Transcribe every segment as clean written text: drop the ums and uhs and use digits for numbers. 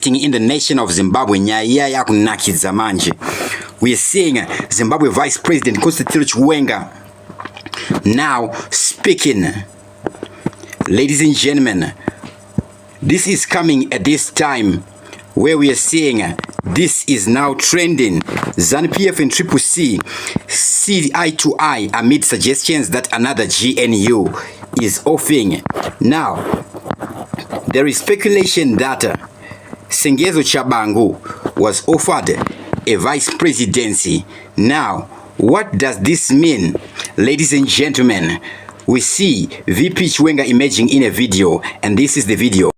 in the nation of Zimbabwe. We are seeing Zimbabwe Vice President Chiwenga now speaking. Ladies and gentlemen, this is coming at this time where we are seeing this is now trending. ZANU-PF and Triple C see eye to eye amid suggestions that another GNU is offing. Now, there is speculation that Sengezo Chabangu was offered a vice presidency. Now, what does this mean? Ladies and gentlemen, we see VP Chiwenga emerging in a video, and this is the video.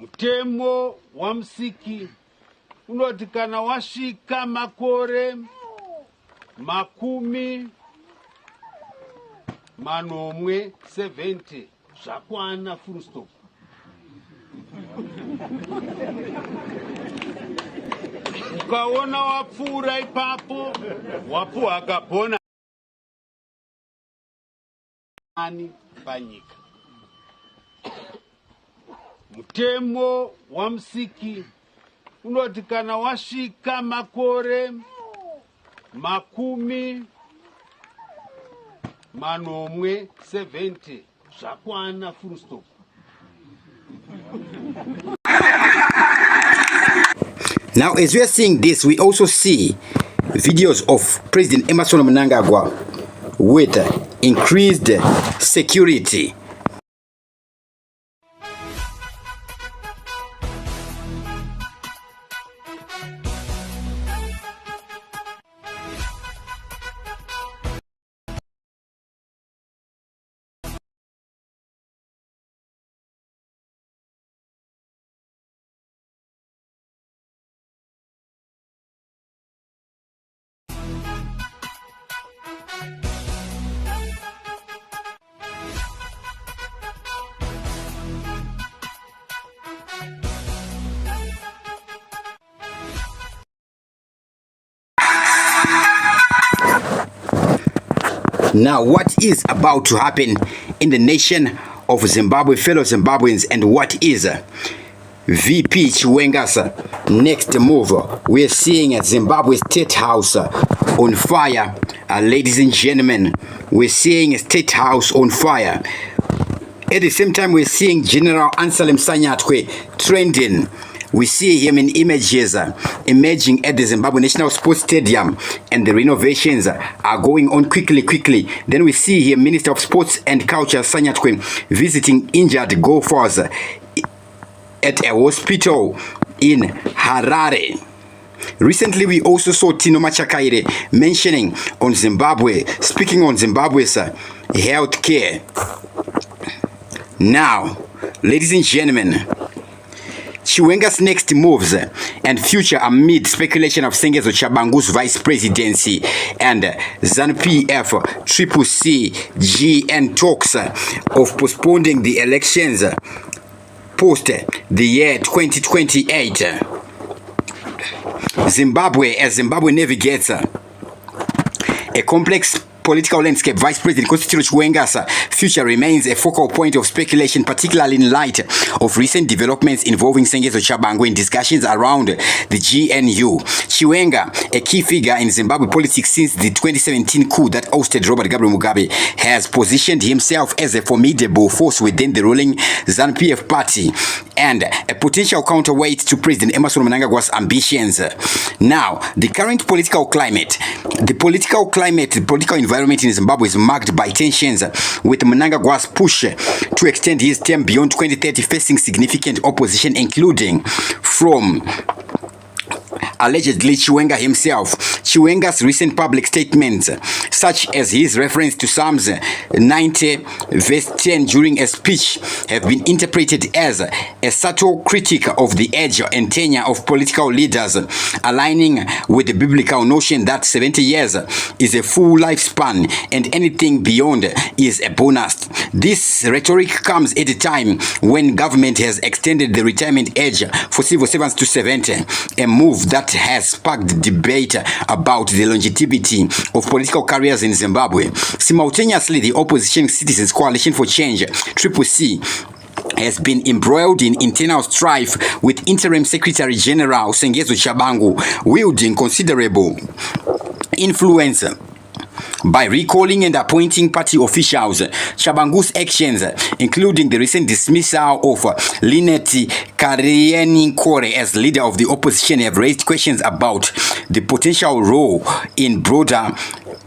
Mutemo wa msiki unoti kana washika makore makumi manomwe 70 zvakwana full stop. Ukaona wapfura ipapo wapu akapona ani panyika. Mutemo wa msiki unoti kana washika makore makumi manomwe 70 zvakwana full stop. Now, as we are seeing this, we also see videos of President Emmerson Mnangagwa with increased security. Now, what is about to happen in the nation of Zimbabwe, fellow Zimbabweans, and what is VP Chiwenga's next move? We're seeing Zimbabwe State House on fire. Ladies and gentlemen, we're seeing State House on fire. At the same time, we're seeing General Anselm Sanyatwe trending. We see him in images emerging at the Zimbabwe National Sports Stadium, and the renovations are going on quickly. Then we see here Minister of Sports and Culture Sanyatwe visiting injured golfers at a hospital in Harare. Recently, we also saw Tino Machakaire mentioning on Zimbabwe, speaking on Zimbabwe's health care. Now, ladies and gentlemen, Chiwenga's next moves and future amid speculation of Sengezo Chabangu's vice presidency and ZANU-PF Triple C GN talks of postponing the elections post the year 2028. Zimbabwe, as Zimbabwe navigates a complex political landscape, Vice President Chiwenga's future remains a focal point of speculation, particularly in light of recent developments involving Sengezo Chabangu in discussions around the GNU. Chiwenga, a key figure in Zimbabwe politics since the 2017 coup that ousted Robert Gabriel Mugabe, has positioned himself as a formidable force within the ruling ZANU-PF party and a potential counterweight to President Emmerson Mnangagwa's ambitions. Now, the current political climate, the political environment in Zimbabwe is marked by tensions, with Mnangagwa's push to extend his term beyond 2030 facing significant opposition, including from allegedly Chiwenga himself. Chiwenga's recent public statements, such as his reference to Psalms 90 verse 10 during a speech, have been interpreted as a subtle critique of the age and tenure of political leaders, aligning with the biblical notion that 70 years is a full lifespan and anything beyond is a bonus. This rhetoric comes at a time when government has extended the retirement age for civil servants to 70, a move that that has sparked debate about the longevity of political careers in Zimbabwe. Simultaneously, the opposition Citizens Coalition for Change, CCC, has been embroiled in internal strife with Interim Secretary General Sengezo Chabangu wielding considerable influence by recalling and appointing party officials. Chabangu's actions, including the recent dismissal of Lynette Karieni-Kore as leader of the opposition, have raised questions about the potential role in broader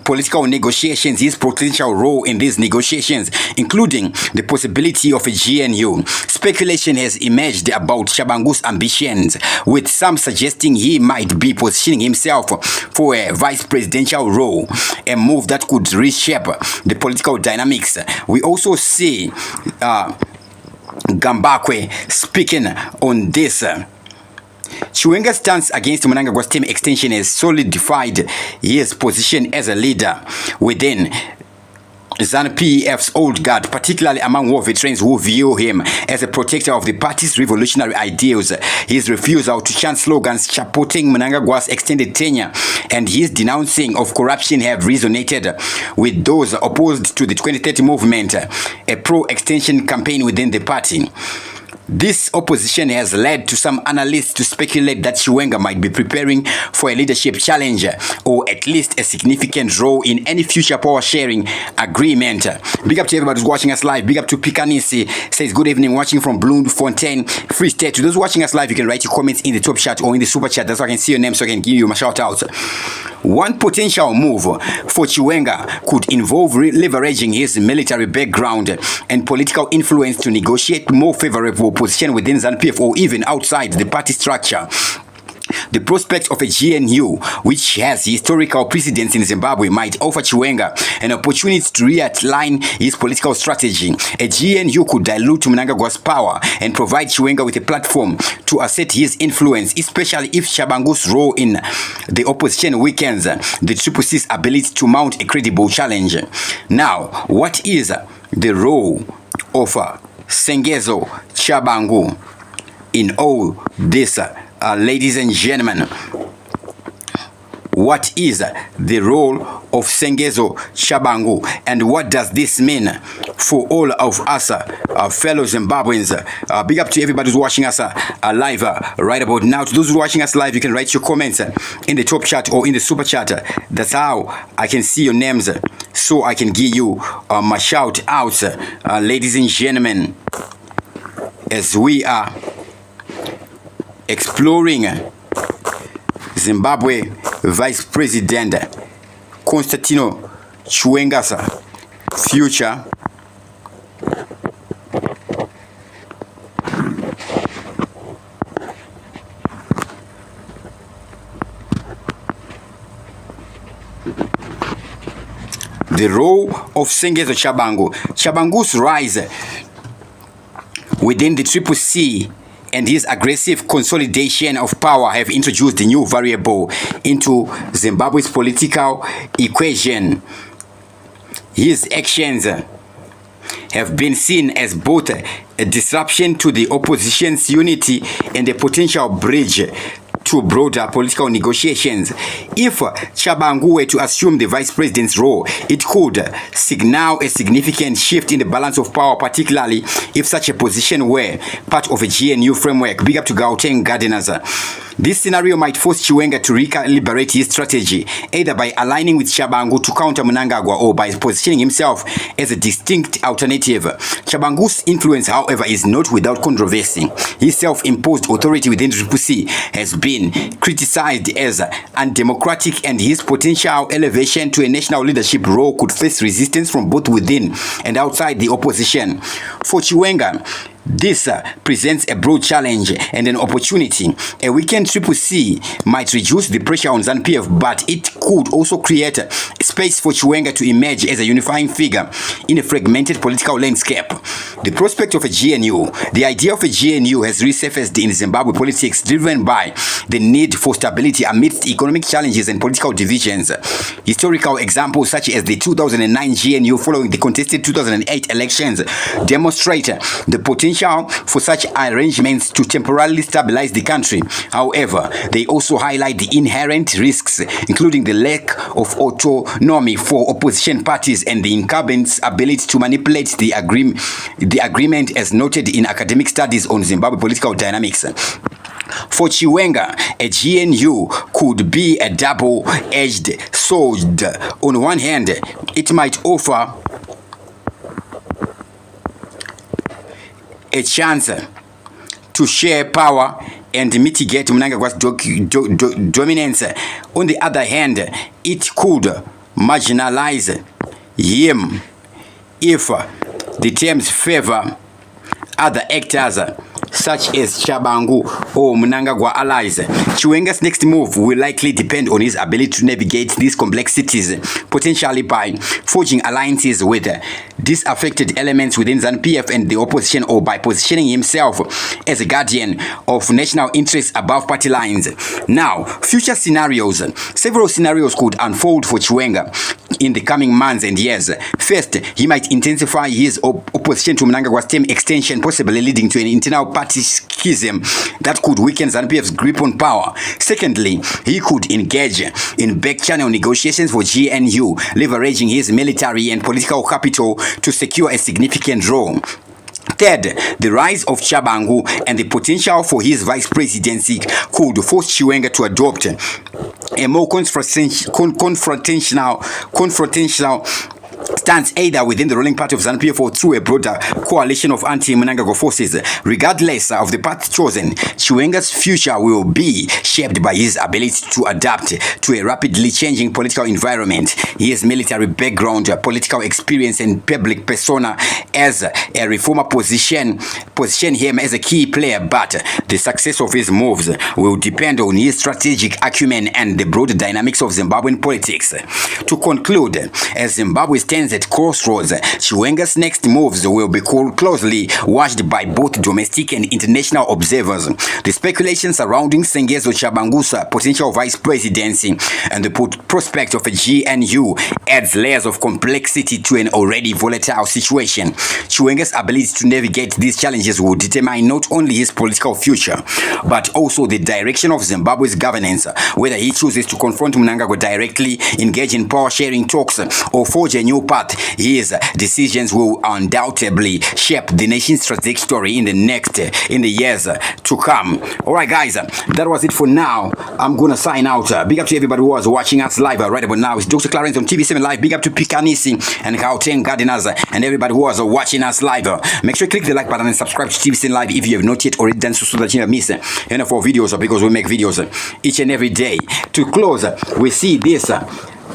political negotiations, his potential role in these negotiations, including the possibility of a GNU. Speculation has emerged about Chabangu's ambitions, with some suggesting he might be positioning himself for a vice presidential role, a move that could reshape the political dynamics. We also see Gambakwe speaking on this. Chiwenga's stance against Mnangagwa's term extension has solidified his position as a leader within ZANU-PF's old guard, particularly among war veterans who view him as a protector of the party's revolutionary ideals. His refusal to chant slogans supporting Mnangagwa's extended tenure and his denouncing of corruption have resonated with those opposed to the 2030 movement, a pro-extension campaign within the party. This opposition has led to some analysts to speculate that Chiwenga might be preparing for a leadership challenge or at least a significant role in any future power sharing agreement. Big up to everybody who's watching us live. Big up to Pikanisi, says good evening, watching from Bloemfontein, Free State. To those watching us live, you can write your comments in the top chat or in the super chat. That's how I can see your name so I can give you my shout out. One potential move for Chiwenga could involve leveraging his military background and political influence to negotiate more favorable position within ZANU-PF or even outside the party structure. The prospect of a GNU, which has historical precedence in Zimbabwe, might offer Chiwenga an opportunity to realign his political strategy. A GNU could dilute Mnangagwa's power and provide Chiwenga with a platform to assert his influence, especially if Chabangu's role in the opposition weakens the CCC's ability to mount a credible challenge. Now, what is the role of Sengezo Chabangu in all this, ladies and gentlemen? What is the role of Sengezo Chabangu, and what does this mean for all of us, fellow Zimbabweans? Big up to everybody who's watching us live right about now. To those who are watching us live, you can write your comments in the top chat or in the super chat. That's how I can see your names, so I can give you my shout outs, ladies and gentlemen, as we are exploring Zimbabwe Vice President Constantino Chiwenga's future. The role of Sengezo Chabangu. Chabangu's rise within the CCC and his aggressive consolidation of power have introduced a new variable into Zimbabwe's political equation. His actions have been seen as both a disruption to the opposition's unity and a potential bridge to broader political negotiations. If Chabangu were to assume the vice president's role, it could signal a significant shift in the balance of power, particularly if such a position were part of a GNU framework. Big up to Gauteng Gardeners. This scenario might force Chiwenga to recalibrate his strategy, either by aligning with Chabangu to counter Mnangagwa or by positioning himself as a distinct alternative. Chabangu's influence, however, is not without controversy. His self-imposed authority within the CCC has been criticized as undemocratic, and his potential elevation to a national leadership role could face resistance from both within and outside the opposition. For Chiwenga, this presents a broad challenge and an opportunity. A weakened CCC might reduce the pressure on ZANU-PF, but it could also create space for Chiwenga to emerge as a unifying figure in a fragmented political landscape. The prospect of a GNU. The idea of a GNU has resurfaced in Zimbabwe politics, driven by the need for stability amidst economic challenges and political divisions. Historical examples such as the 2009 GNU following the contested 2008 elections demonstrate the potential potential for such arrangements to temporarily stabilize the country. However, they also highlight the inherent risks, including the lack of autonomy for opposition parties and the incumbents' ability to manipulate the agreement, as noted in academic studies on Zimbabwe political dynamics. For Chiwenga, a GNU could be a double-edged sword. On one hand, it might offer a chance to share power and mitigate Mnangagwa's dominance. On the other hand, it could marginalize him if the terms favor other actors such as Chabangu or Mnangagwa allies. Chiwenga's next move will likely depend on his ability to navigate these complexities, potentially by forging alliances with disaffected elements within ZANU-PF and the opposition, or by positioning himself as a guardian of national interests above party lines. Now, future scenarios. Several scenarios could unfold for Chiwenga in the coming months and years. First, he might intensify his opposition to Mnangagwa's term extension, possibly leading to an internal party schism that could weaken ZANU-PF's grip on power. Secondly, he could engage in back-channel negotiations for GNU, leveraging his military and political capital to secure a significant role. Third, the rise of Chabangu and the potential for his vice presidency could force Chiwenga to adopt a more confrontational stance, either within the ruling party of ZANU-PF or through a broader coalition of anti-Mnangagwa forces. Regardless of the path chosen, Chiwenga's future will be shaped by his ability to adapt to a rapidly changing political environment. His military background, political experience, and public persona as a reformer position him as a key player, but the success of his moves will depend on his strategic acumen and the broader dynamics of Zimbabwean politics. To conclude, as Zimbabwe stands at crossroads, Chiwenga's next moves will be closely watched by both domestic and international observers. The speculation surrounding Sengezo Chabangu's potential vice presidency and the prospect of a GNU adds layers of complexity to an already volatile situation. Chiwenga's ability to navigate these challenges will determine not only his political future, but also the direction of Zimbabwe's governance. Whether he chooses to confront Mnangagwa directly, engage in power-sharing talks, or forge a new path, his decisions will undoubtedly shape the nation's trajectory in the years to come. Alright guys, that was it for now. I'm gonna sign out. Big up to everybody who was watching us live right about now. It's Dr. Clarence on TV7 Live. Big up to Pikanisi and Gauteng Gardeners and everybody who was watching us live. Make sure you click the like button and subscribe to TV7 Live if you have not yet already done so that you don't miss any of our videos, because we make videos each and every day. To close, we see this.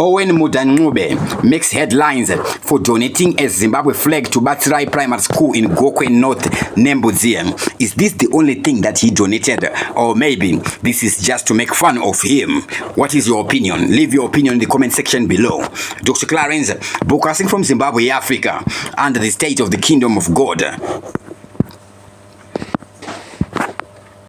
Owen Mudanube makes headlines for donating a Zimbabwe flag to Batsirai Primary School in Gokwe North, Nembudzi. Is this the only thing that he donated? Or maybe this is just to make fun of him? What is your opinion? Leave your opinion in the comment section below. Dr. Clarence, broadcasting from Zimbabwe, Africa, under the state of the Kingdom of God.